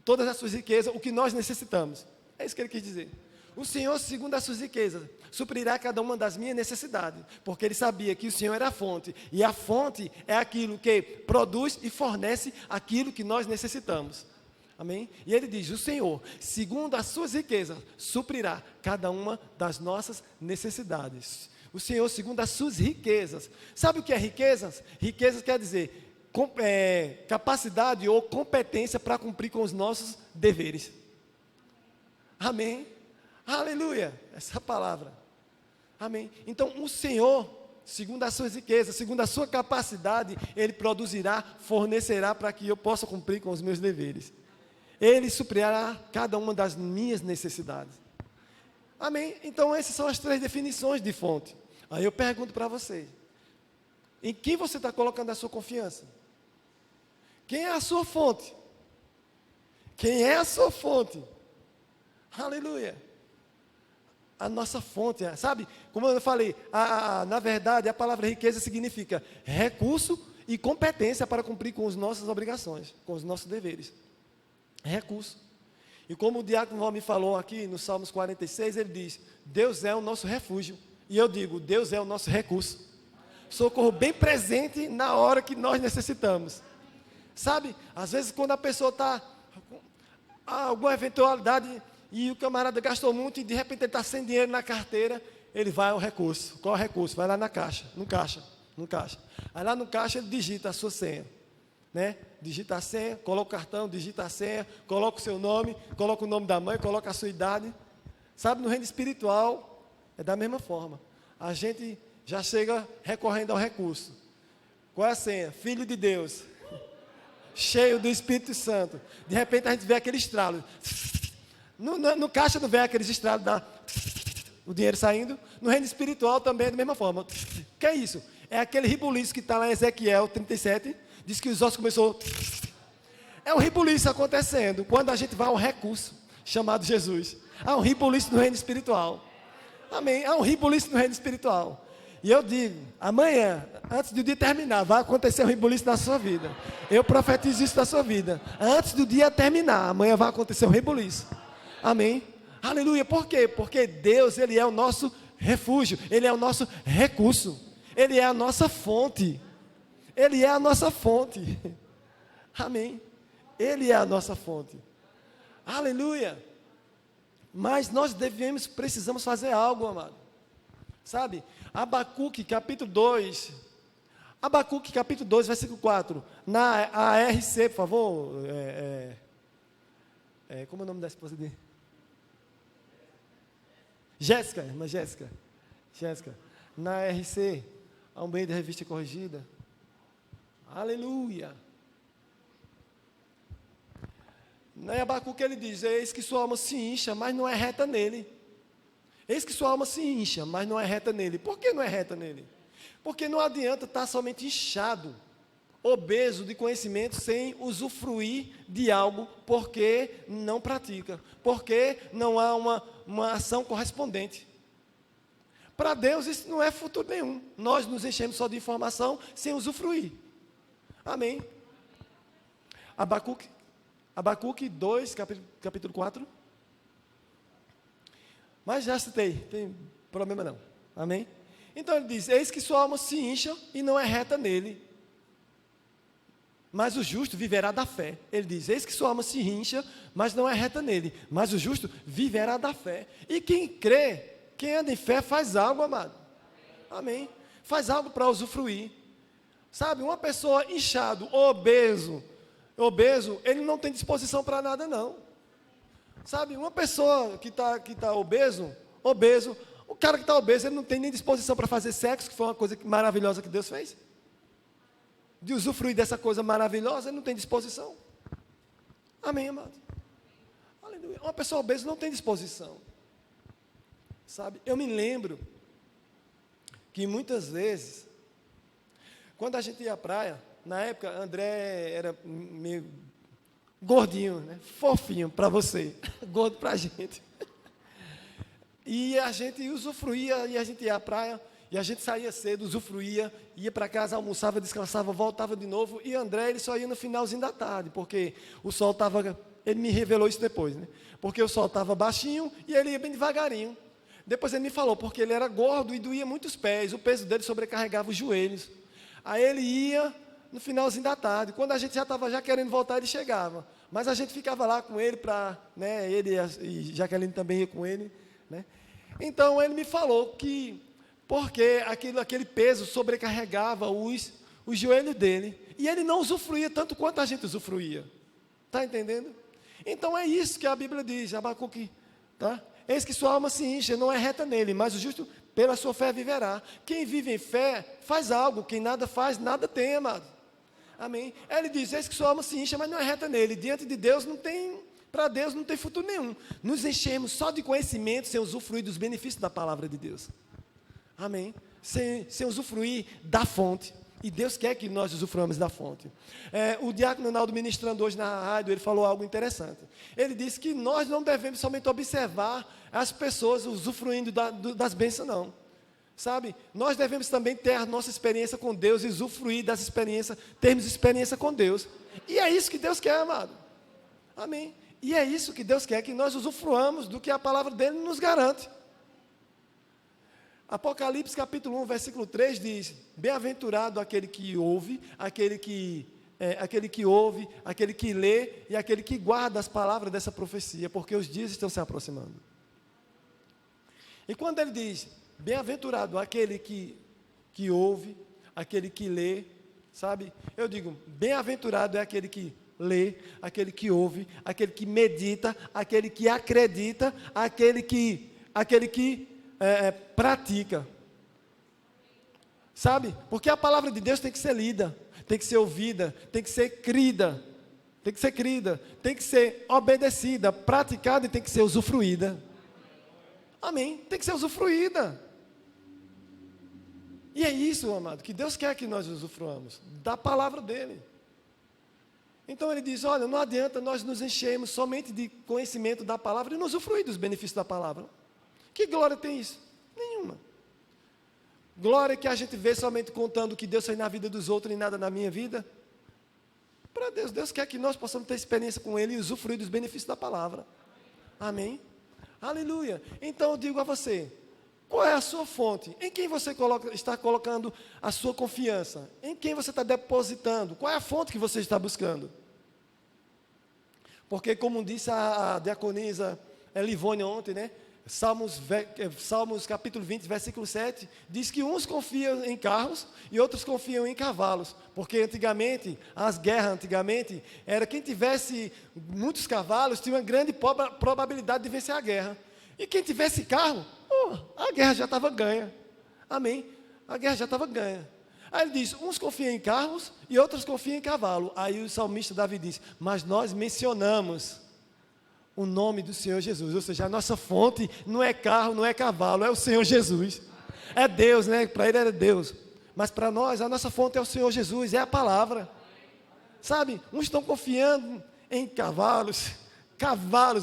todas as suas riquezas, o que nós necessitamos. É isso que ele quis dizer. O Senhor, segundo as suas riquezas, suprirá cada uma das minhas necessidades, porque ele sabia que o Senhor era a fonte, e a fonte é aquilo que produz e fornece aquilo que nós necessitamos. Amém? E ele diz, o Senhor, segundo as suas riquezas, suprirá cada uma das nossas necessidades. O Senhor, segundo as suas riquezas. Sabe o que é riquezas? Riquezas quer dizer capacidade ou competência para cumprir com os nossos deveres. Amém? Aleluia! Essa palavra. Amém? Então, o Senhor, segundo as suas riquezas, segundo a sua capacidade, Ele produzirá, fornecerá para que eu possa cumprir com os meus deveres. Ele suprirá cada uma das minhas necessidades. Amém? Então, essas são as 3 definições de fonte. Aí eu pergunto para vocês, em quem você está colocando a sua confiança? Quem é a sua fonte? Quem é a sua fonte? Aleluia! A nossa fonte, sabe? Como eu falei, na verdade, a palavra riqueza significa recurso e competência para cumprir com as nossas obrigações, com os nossos deveres. Recurso. E como o diácono Valmir falou aqui no Salmos 46, ele diz, Deus é o nosso refúgio. E eu digo, Deus é o nosso recurso. Socorro bem presente na hora que nós necessitamos. Sabe? Às vezes quando a pessoa está com alguma eventualidade e o camarada gastou muito e de repente ele está sem dinheiro na carteira, ele vai ao recurso. Qual é o recurso? Vai lá no caixa. Aí lá no caixa ele digita a sua senha. Né? Digita a senha, coloca o cartão, digita a senha, coloca o seu nome, coloca o nome da mãe, coloca a sua idade. Sabe, no reino espiritual é da mesma forma. A gente já chega recorrendo ao recurso. Qual é a senha? Filho de Deus, cheio do Espírito Santo. De repente a gente vê aquele estralo. No caixa não vê aqueles estralos o dinheiro saindo. No reino espiritual também é da mesma forma. O que é isso? É aquele ribuliço que está lá em Ezequiel 37. Diz que os ossos começou. É um ribuliço acontecendo quando a gente vai ao recurso chamado Jesus. Há um ribuliço no reino espiritual. Amém? Há um ribuliço no reino espiritual. E eu digo, amanhã, antes do dia terminar, vai acontecer um ribuliço na sua vida. Eu profetizo isso na sua vida. Antes do dia terminar, amanhã vai acontecer um ribuliço. Amém? Aleluia. Por quê? Porque Deus, Ele é o nosso refúgio. Ele é o nosso recurso. Ele é a nossa fonte. Ele é a nossa fonte. Amém. Ele é a nossa fonte. Aleluia. Mas nós precisamos fazer algo, amado. Sabe? Abacuque, capítulo 2. Abacuque, capítulo 2, versículo 4. Na ARC, por favor. Como é o nome da esposa dele? Jéssica, irmã Jéssica. Jéssica. Na ARC, ao meio da revista corrigida. Aleluia. Em Abacuque ele diz, eis que sua alma se incha, mas não é reta nele. Eis que sua alma se incha, mas não é reta nele. Por que não é reta nele? Porque não adianta estar somente inchado, obeso de conhecimento, sem usufruir de algo, porque não pratica, porque não há uma ação correspondente. Para Deus isso não é futuro nenhum. Nós nos enchemos só de informação, sem usufruir. Amém. Abacuque 2, capítulo 4. Mas já citei, tem problema não. Amém? Então ele diz, eis que sua alma se incha e não é reta nele. Mas o justo viverá da fé. Ele diz, eis que sua alma se incha, mas não é reta nele. Mas o justo viverá da fé. E quem crê, quem anda em fé faz algo, amado. Amém? Faz algo para usufruir. Sabe, uma pessoa inchado, obeso, ele não tem disposição para nada não. Sabe, uma pessoa que tá obeso, o cara que está obeso, ele não tem nem disposição para fazer sexo, que foi uma coisa maravilhosa que Deus fez. De usufruir dessa coisa maravilhosa, ele não tem disposição. Amém, amado? Aleluia. Uma pessoa obesa não tem disposição. Sabe, eu me lembro que muitas vezes, quando a gente ia à praia, na época, André era meio gordinho, né? Fofinho para você, gordo para a gente. E a gente usufruía, e a gente ia à praia, e a gente saía cedo, usufruía, ia para casa, almoçava, descansava, voltava de novo, e André, ele só ia no finalzinho da tarde, porque o sol estava Ele me revelou isso depois, né? Porque o sol estava baixinho e ele ia bem devagarinho. Depois ele me falou, porque ele era gordo e doía muito os pés, o peso dele sobrecarregava os joelhos. Aí ele ia no finalzinho da tarde, quando a gente já estava já querendo voltar, ele chegava. Mas a gente ficava lá com ele, né, ele e Jaqueline também ia com ele, né? Então ele me falou que, porque aquele peso sobrecarregava os joelhos dele, e ele não usufruía tanto quanto a gente usufruía. Está entendendo? Então é isso que a Bíblia diz, Abacuque, tá? Eis que sua alma se incha, não é reta nele, mas o justo pela sua fé viverá. Quem vive em fé faz algo, quem nada faz, nada tem, amado. Amém? Ele diz, eis que sua alma se incha, mas não é reta nele. Diante de Deus para Deus não tem futuro nenhum. Nos enchemos só de conhecimento, sem usufruir dos benefícios da palavra de Deus. Amém? Sem usufruir da fonte. E Deus quer que nós usufruamos da fonte. O diácono Ronaldo, ministrando hoje na rádio, ele falou algo interessante. Ele disse que nós não devemos somente observar as pessoas usufruindo das bênçãos, não. Sabe? Nós devemos também ter a nossa experiência com Deus e usufruir das experiências, termos experiência com Deus. E é isso que Deus quer, amado. Amém? E é isso que Deus quer, que nós usufruamos do que a palavra dele nos garante. Apocalipse capítulo 1, versículo 3 diz, bem-aventurado aquele que ouve, aquele que lê e aquele que guarda as palavras dessa profecia, porque os dias estão se aproximando. E quando ele diz, bem-aventurado aquele que ouve, aquele que lê, sabe? Eu digo, bem-aventurado é aquele que lê, aquele que ouve, aquele que medita, aquele que acredita, aquele que pratica. Sabe? Porque a palavra de Deus tem que ser lida, tem que ser ouvida, tem que ser crida, tem que ser obedecida, praticada e tem que ser usufruída. Amém? Tem que ser usufruída. E é isso, amado, que Deus quer que nós usufruamos, da palavra dele. Então ele diz, olha, não adianta nós nos enchermos somente de conhecimento da palavra e não usufruir dos benefícios da palavra. Que glória tem isso? Nenhuma. Glória que a gente vê somente contando o que Deus fez na vida dos outros e nada na minha vida. Para Deus, Deus quer que nós possamos ter experiência com Ele e usufruir dos benefícios da palavra. Amém? Aleluia. Então eu digo a você, qual é a sua fonte? Em quem você está colocando a sua confiança? Em quem você está depositando? Qual é a fonte que você está buscando? Porque como disse a diaconisa Livônia ontem, né? Salmos capítulo 20, versículo 7, diz que uns confiam em carros e outros confiam em cavalos, porque antigamente, as guerras era quem tivesse muitos cavalos, tinha uma grande probabilidade de vencer a guerra, e quem tivesse carro, a guerra já estava ganha, amém? A guerra já estava ganha. Aí ele diz, uns confiam em carros e outros confiam em cavalo. Aí o salmista Davi diz, mas nós mencionamos o nome do Senhor Jesus, ou seja, a nossa fonte não é carro, não é cavalo, é o Senhor Jesus, é Deus, né? Para ele era Deus, mas para nós, a nossa fonte é o Senhor Jesus, é a palavra, sabe? Uns estão confiando em cavalos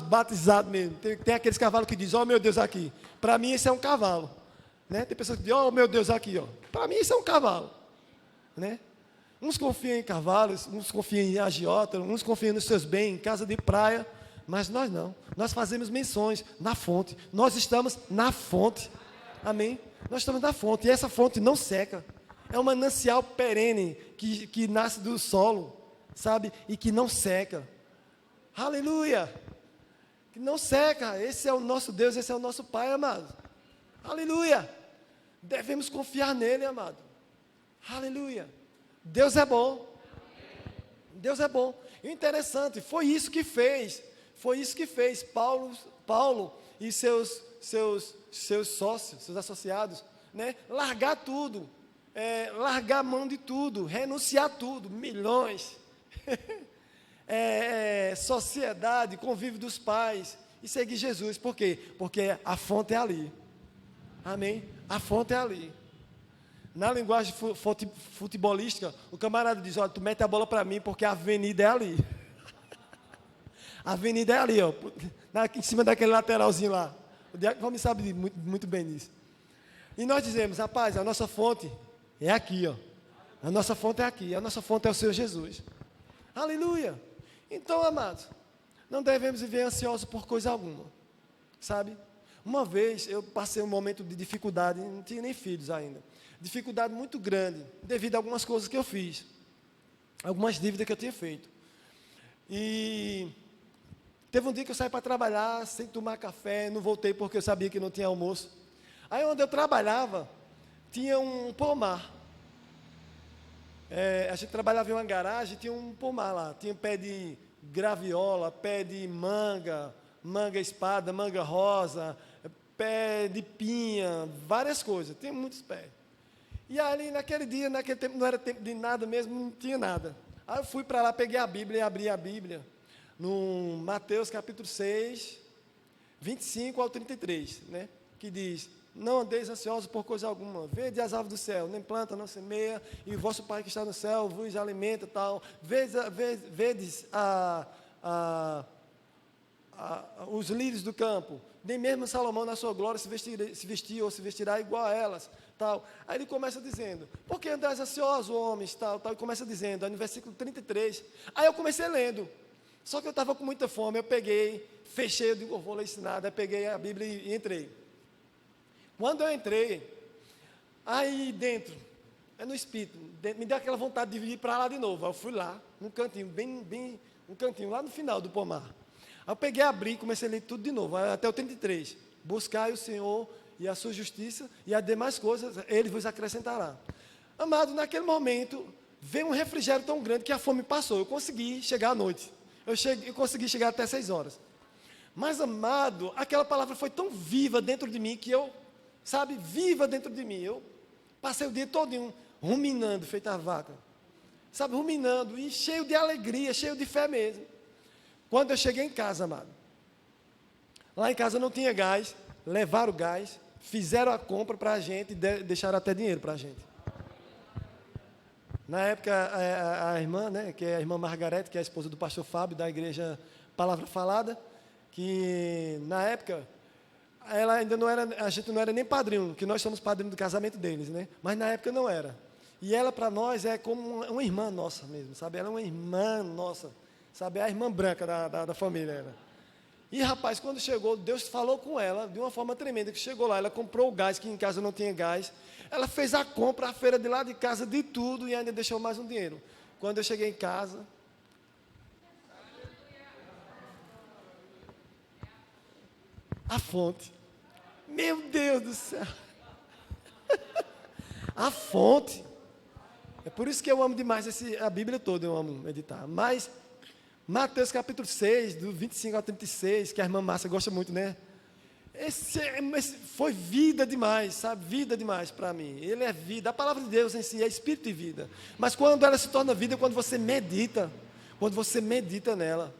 batizados mesmo, tem aqueles cavalos que dizem, meu Deus, aqui, para mim esse é um cavalo, né? Tem pessoas que dizem, meu Deus, aqui, para mim isso é um cavalo, né? Uns confiam em cavalos, uns confiam em agiota, uns confiam nos seus bens, em casa de praia. Mas nós não, nós fazemos menções na fonte, nós estamos na fonte, amém? Nós estamos na fonte, e essa fonte não seca, é um manancial perene, que nasce do solo, sabe? E que não seca, aleluia, que não seca, esse é o nosso Deus, esse é o nosso Pai, amado, aleluia, devemos confiar nele, amado, aleluia, Deus é bom, e o interessante, foi isso que fez Paulo e seus sócios, seus associados, né? Largar tudo, largar a mão de tudo, renunciar a tudo, milhões, sociedade, convívio dos pais, e seguir Jesus. Por quê? Porque a fonte é ali, amém? A fonte é ali. Na linguagem futebolística, o camarada diz, olha, tu mete a bola para mim, porque a avenida é ali. A avenida é ali, em cima daquele lateralzinho lá. O Diácono sabe muito bem disso. E nós dizemos, rapaz, a nossa fonte é aqui, A nossa fonte é aqui, a nossa fonte é o Senhor Jesus. Aleluia. Então, amados, Não devemos viver ansiosos por coisa alguma, sabe? Uma vez eu passei um momento de dificuldade, não tinha nem filhos ainda. Dificuldade muito grande, devido a algumas coisas que eu fiz. Algumas dívidas que eu tinha feito. E teve um dia que eu saí para trabalhar, sem tomar café, não voltei porque eu sabia que não tinha almoço. Aí onde eu trabalhava, tinha um pomar. A gente trabalhava em uma garagem, tinha um pomar lá. Tinha pé de graviola, pé de manga, manga espada, manga rosa, pé de pinha, várias coisas. Tinha muitos pés. E ali naquele dia, naquele tempo, não era tempo de nada mesmo, não tinha nada. Aí eu fui para lá, peguei a Bíblia e abri a Bíblia, no Mateus capítulo 6, 25 ao 33, né? Que diz: não andeis ansiosos por coisa alguma, vede as aves do céu, nem planta, não semeia, e o vosso Pai que está no céu vos alimenta, tal. Vedes os lírios do campo, nem mesmo Salomão na sua glória se vestiu ou se vestirá igual a elas, tal. Aí ele começa dizendo: por que andais ansiosos, homens, tal, e começa dizendo, aí no versículo 33, aí eu comecei lendo, só que eu estava com muita fome, eu peguei, fechei, eu digo, eu vou ler isso nada, aí peguei a Bíblia e entrei. Quando eu entrei, aí dentro, no Espírito, me deu aquela vontade de ir para lá de novo, aí eu fui lá, num cantinho, bem, um cantinho, lá no final do pomar. Aí eu peguei, abri e comecei a ler tudo de novo, até o 33. Buscai o Senhor e a sua justiça, e as demais coisas Ele vos acrescentará. Amado, naquele momento, veio um refrigério tão grande que a fome passou. Eu consegui chegar à noite. Eu consegui chegar até 6 horas. Mas, amado, aquela palavra foi tão viva dentro de mim, que eu, viva dentro de mim. Eu passei o dia todinho ruminando, feito a vaca. Ruminando, e cheio de alegria, cheio de fé mesmo. Quando eu cheguei em casa, amado, lá em casa não tinha gás, levaram o gás, fizeram a compra para a gente e deixaram até dinheiro para a gente. Na época, a irmã, né, que é a irmã Margarete, que é a esposa do pastor Fábio, da igreja Palavra Falada, que na época, ela ainda não era, a gente não era nem padrinho, que nós somos padrinho do casamento deles, né? Mas na época não era. E ela para nós é como uma irmã nossa mesmo, sabe? Ela é uma irmã nossa. É a irmã branca da família. E, rapaz, quando chegou, Deus falou com ela de uma forma tremenda, que chegou lá, ela comprou o gás, que em casa não tinha gás, ela fez a compra, a feira de lá de casa, de tudo, e ainda deixou mais um dinheiro. Quando eu cheguei em casa, a fonte, meu Deus do céu, a fonte, é por isso que eu amo demais a Bíblia toda, eu amo meditar, mas Mateus capítulo 6, do 25 ao 36, que a irmã Márcia gosta muito, né? Esse foi vida demais, vida demais para mim. Ele é vida, a palavra de Deus em si é espírito e vida. Mas quando ela se torna vida, quando você medita nela,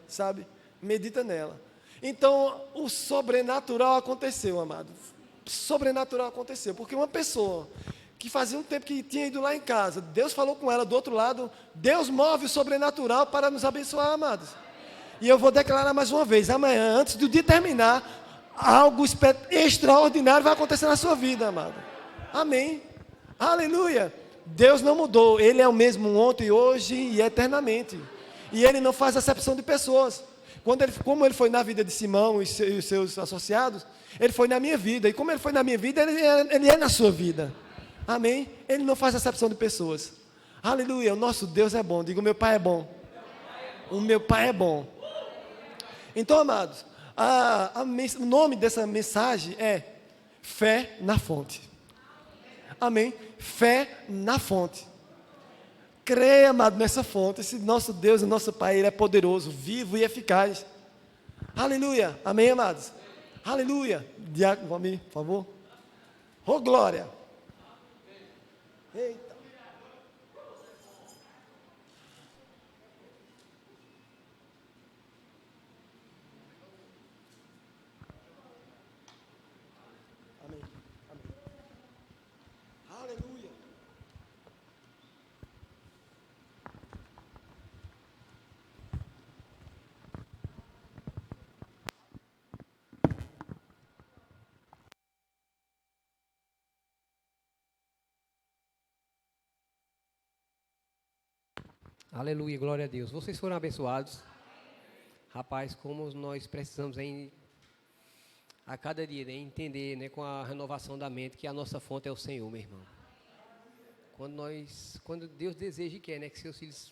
medita nela. Então, o sobrenatural aconteceu, amado. Sobrenatural aconteceu, porque uma pessoa que fazia um tempo que tinha ido lá em casa, Deus falou com ela do outro lado, Deus move o sobrenatural para nos abençoar, amados. E eu vou declarar mais uma vez, amanhã, antes do dia terminar, algo extraordinário vai acontecer na sua vida, amado. Amém. Aleluia. Deus não mudou, Ele é o mesmo ontem, hoje e eternamente. E Ele não faz acepção de pessoas. Como Ele foi na vida de Simão e seus associados, Ele foi na minha vida. E como Ele foi na minha vida, Ele é na sua vida. Amém? Ele não faz acepção de pessoas. Aleluia, o nosso Deus é bom. Diga, o meu Pai é bom. O meu Pai é bom. Então, amados, o nome dessa mensagem é Fé na Fonte. Amém? Fé na fonte. Creia, amado, nessa fonte. Esse nosso Deus, o nosso Pai, Ele é poderoso, vivo e eficaz. Aleluia. Amém, amados? Aleluia. Diácono, vamos aí, por favor. Oh, glória. Eita. Amém. Amém. Aleluia. Aleluia, glória a Deus. Vocês foram abençoados. Rapaz, como nós precisamos a cada dia, né, entender, né, com a renovação da mente, que a nossa fonte é o Senhor, meu irmão. Quando Deus deseja e quer, né, que seus filhos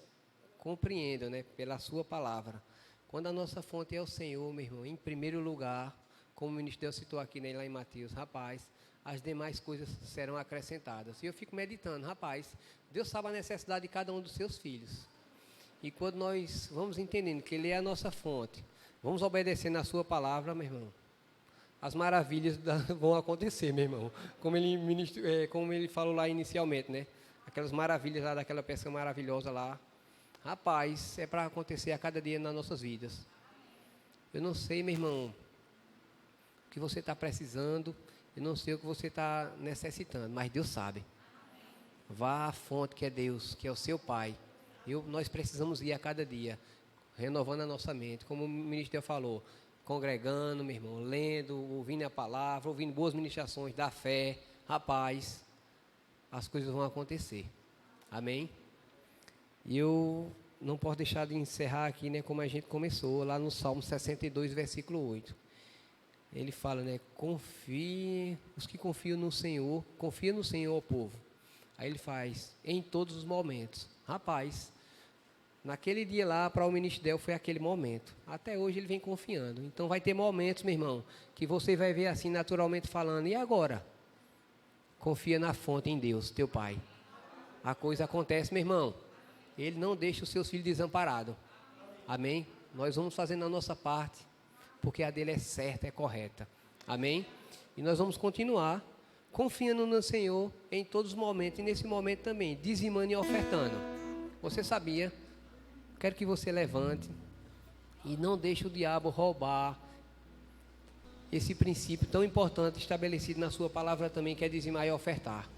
compreendam, né, pela sua palavra. Quando a nossa fonte é o Senhor, meu irmão, em primeiro lugar, como o ministro Deus citou aqui, né, lá em Mateus, rapaz, as demais coisas serão acrescentadas. E eu fico meditando, rapaz, Deus sabe a necessidade de cada um dos seus filhos. E quando nós vamos entendendo que Ele é a nossa fonte, vamos obedecer na sua palavra, meu irmão, as maravilhas vão acontecer, meu irmão. Como ele falou lá inicialmente, né? Aquelas maravilhas lá daquela pesca maravilhosa lá. Rapaz, é para acontecer a cada dia nas nossas vidas. Eu não sei, meu irmão, o que você está precisando, eu não sei o que você está necessitando, mas Deus sabe. Vá à fonte que é Deus, que é o seu Pai. Nós precisamos ir a cada dia, renovando a nossa mente, como o ministro falou, congregando, meu irmão, lendo, ouvindo a palavra, ouvindo boas ministrações da fé. Rapaz, as coisas vão acontecer. Amém? E eu não posso deixar de encerrar aqui, né, como a gente começou, lá no Salmo 62, versículo 8. Ele fala, né, os que confiam no Senhor, confia no Senhor, ó povo. Aí ele faz, em todos os momentos. Rapaz, naquele dia lá, para o ministro Del, foi aquele momento. Até hoje ele vem confiando. Então vai ter momentos, meu irmão, que você vai ver assim, naturalmente falando, e agora? Confia na fonte em Deus, teu Pai. A coisa acontece, meu irmão. Ele não deixa os seus filhos desamparados. Amém? Nós vamos fazendo a nossa parte, porque a dele é certa, é correta. Amém? E nós vamos continuar confiando no Senhor em todos os momentos, e nesse momento também, dizimando e ofertando. Você sabia? Quero que você levante e não deixe o diabo roubar esse princípio tão importante estabelecido na sua palavra também, que é dizimar e ofertar.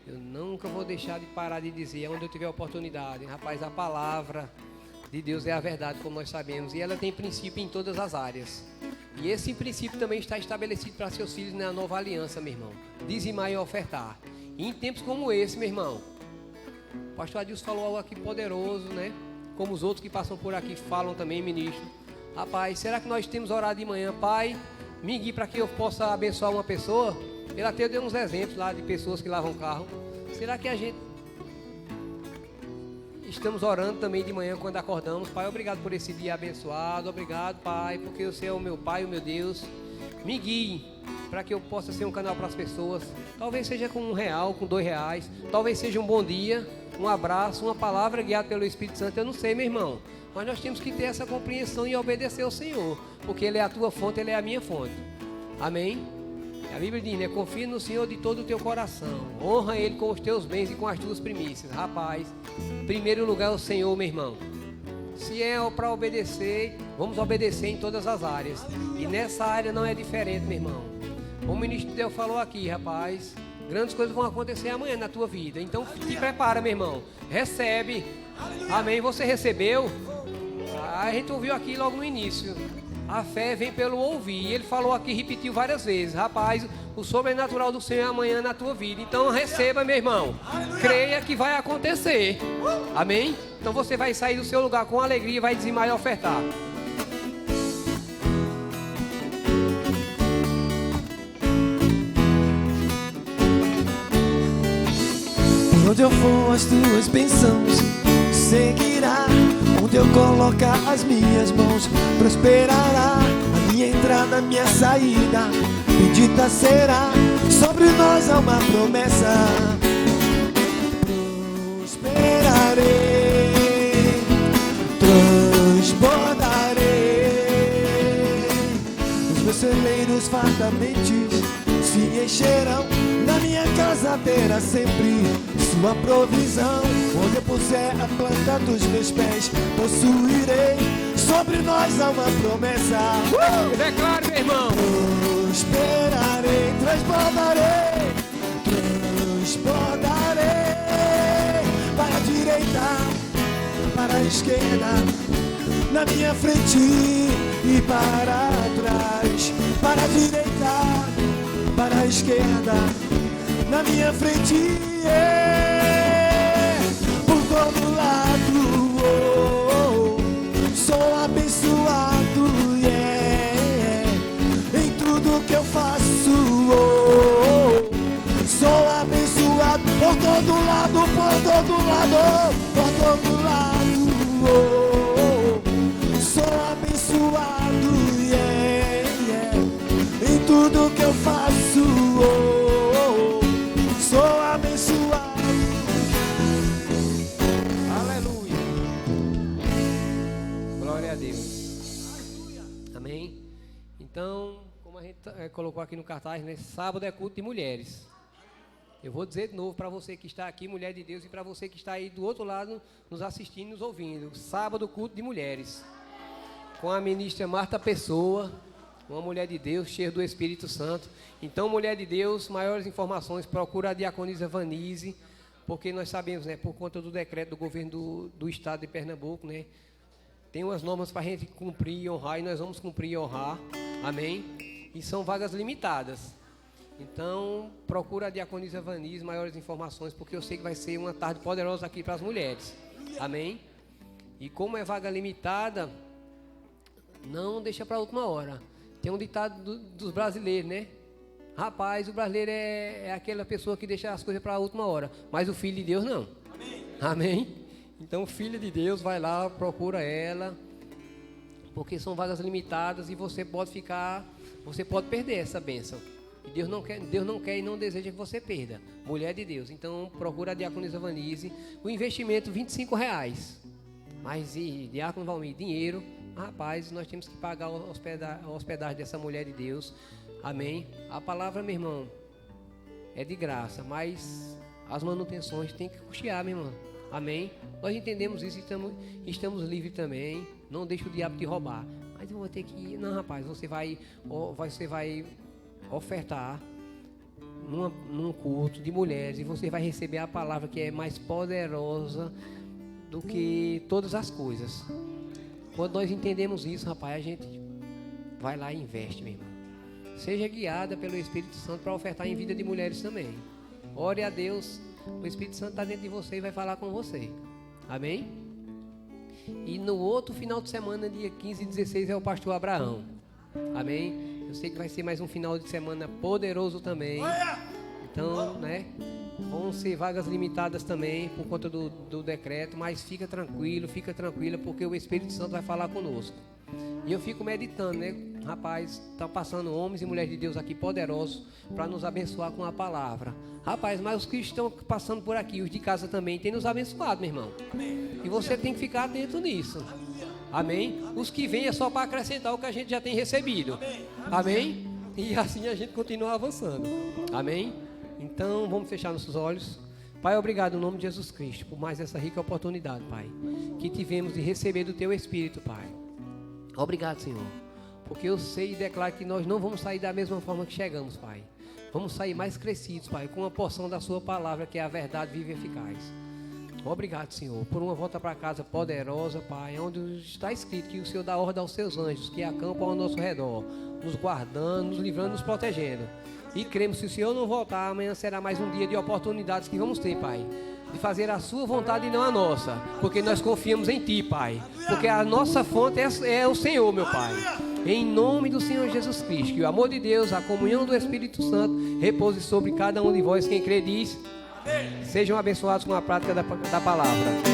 Eu nunca vou deixar de parar de dizer, onde eu tiver oportunidade. Rapaz, a palavra de Deus é a verdade, como nós sabemos, e ela tem princípio em todas as áreas. E esse princípio também está estabelecido para seus filhos na nova aliança, meu irmão. Dizimar e ofertar. E em tempos como esse, meu irmão, o pastor Adilson falou algo aqui poderoso, né? Como os outros que passam por aqui falam também, ministro. Rapaz, será que nós temos orado de manhã? Pai, me guie para que eu possa abençoar uma pessoa? Ele até deu uns exemplos lá de pessoas que lavam carro. Será que a gente estamos orando também de manhã quando acordamos? Pai, obrigado por esse dia abençoado. Obrigado, Pai, porque você é o meu Pai, o meu Deus. Me guie para que eu possa ser um canal para as pessoas. Talvez seja com R$1, com R$2. Talvez seja um bom dia, um abraço, uma palavra guiada pelo Espírito Santo. Eu não sei, meu irmão. Mas nós temos que ter essa compreensão e obedecer ao Senhor. Porque Ele é a tua fonte, Ele é a minha fonte. Amém? A Bíblia diz, né? Confia no Senhor de todo o teu coração. Honra Ele com os teus bens e com as tuas primícias. Rapaz, em primeiro lugar é o Senhor, meu irmão. Se é para obedecer, vamos obedecer em todas as áreas. E nessa área não é diferente, meu irmão. O ministro Deus falou aqui, rapaz, grandes coisas vão acontecer amanhã na tua vida. Então te prepara, meu irmão. Recebe. Amém. Você recebeu? A gente ouviu aqui logo no início. A fé vem pelo ouvir. E ele falou aqui, repetiu várias vezes. Rapaz, o sobrenatural do Senhor é amanhã na tua vida. Então receba, meu irmão. Creia que vai acontecer. Amém? Então você vai sair do seu lugar com alegria e vai dizimar e ofertar. Por onde eu for, as tuas bênçãos seguirá. Onde eu colocar as minhas mãos, prosperará. A minha entrada, a minha saída, bendita será. Sobre nós há uma promessa. Prosperarei, transbordarei. Os meus celeiros fartamente se encherão. Na minha casa terá sempre sua provisão. Onde eu puser a planta dos meus pés, possuirei. Sobre nós há uma promessa. Declare, meu irmão. Prosperarei, transbordarei, transbordarei. Para a direita, para a esquerda, na minha frente e para trás. Para a direita, para a esquerda, na minha frente, por todo lado, sou abençoado. todo lado, por todo lado. Sou abençoado, yeah, yeah. Em tudo que eu faço, sou abençoado. Aleluia. Glória a Deus. Amém. Então, como a gente colocou aqui no cartaz, né? Sábado é culto de mulheres. Eu vou dizer de novo para você que está aqui, mulher de Deus, e para você que está aí do outro lado, nos assistindo, nos ouvindo. Sábado, culto de mulheres. Com a ministra Marta Pessoa, uma mulher de Deus, cheia do Espírito Santo. Então, mulher de Deus, maiores informações, procura a diaconisa Vanise, porque nós sabemos, né, por conta do decreto do governo do estado de Pernambuco, né, tem umas normas para a gente cumprir e honrar, e nós vamos cumprir e honrar, amém? E são vagas limitadas. Então, procura a diaconisa Vanise, maiores informações, porque eu sei que vai ser uma tarde poderosa aqui para as mulheres, amém? E como é vaga limitada, não deixa para a última hora. Tem um ditado dos brasileiros, né? Rapaz, o brasileiro é aquela pessoa que deixa as coisas para a última hora, mas o filho de Deus não. Amém? Amém? Então, o filho de Deus vai lá, procura ela, porque são vagas limitadas e você pode perder essa bênção. E Deus não quer e não deseja que você perda. Mulher de Deus. Então, procura a diaconisa Vanise. O investimento, R$25. Mas, e diácono Valmir, dinheiro, rapaz, nós temos que pagar a hospedagem dessa mulher de Deus. Amém? A palavra, meu irmão, é de graça, mas as manutenções tem que custear, meu irmão. Amém? Nós entendemos isso e estamos livres também. Não deixa o diabo te roubar. Mas eu vou ter que ir. Não, rapaz, você vai ofertar num culto de mulheres e você vai receber a palavra que é mais poderosa do que todas as coisas. Quando nós entendemos isso, rapaz, a gente vai lá e investe, meu irmão. Seja guiada pelo Espírito Santo para ofertar em vida de mulheres também. Ore a Deus, o Espírito Santo está dentro de você e vai falar com você. Amém? E no outro final de semana, dia 15 e 16, é o pastor Abraão. Amém? Eu sei que vai ser mais um final de semana poderoso também. Então, né? Vão ser vagas limitadas também por conta do decreto, mas fica tranquila, porque o Espírito Santo vai falar conosco. E eu fico meditando, né? Rapaz, estão passando homens e mulheres de Deus aqui poderosos para nos abençoar com a palavra. Rapaz, mas os que estão passando por aqui, os de casa também, têm nos abençoado, meu irmão. E você tem que ficar atento nisso. Amém? Os que vêm é só para acrescentar o que a gente já tem recebido. Amém? E assim a gente continua avançando. Amém? Então, vamos fechar nossos olhos. Pai, obrigado em nome de Jesus Cristo por mais essa rica oportunidade, Pai, que tivemos de receber do Teu Espírito, Pai. Obrigado, Senhor, porque eu sei e declaro que nós não vamos sair da mesma forma que chegamos, Pai. Vamos sair mais crescidos, Pai, com uma porção da Sua palavra, que é a verdade viva e eficaz. Obrigado, Senhor, por uma volta para casa poderosa, Pai, onde está escrito que o Senhor dá ordem aos Seus anjos que acampam ao nosso redor, nos guardando, nos livrando, nos protegendo. E cremos, se o Senhor não voltar, amanhã será mais um dia de oportunidades que vamos ter, Pai, de fazer a Sua vontade e não a nossa, porque nós confiamos em Ti, Pai, porque a nossa fonte é o Senhor, meu Pai. Em nome do Senhor Jesus Cristo, que o amor de Deus, a comunhão do Espírito Santo repouse sobre cada um de vós. Quem crê diz: sejam abençoados com a prática da palavra.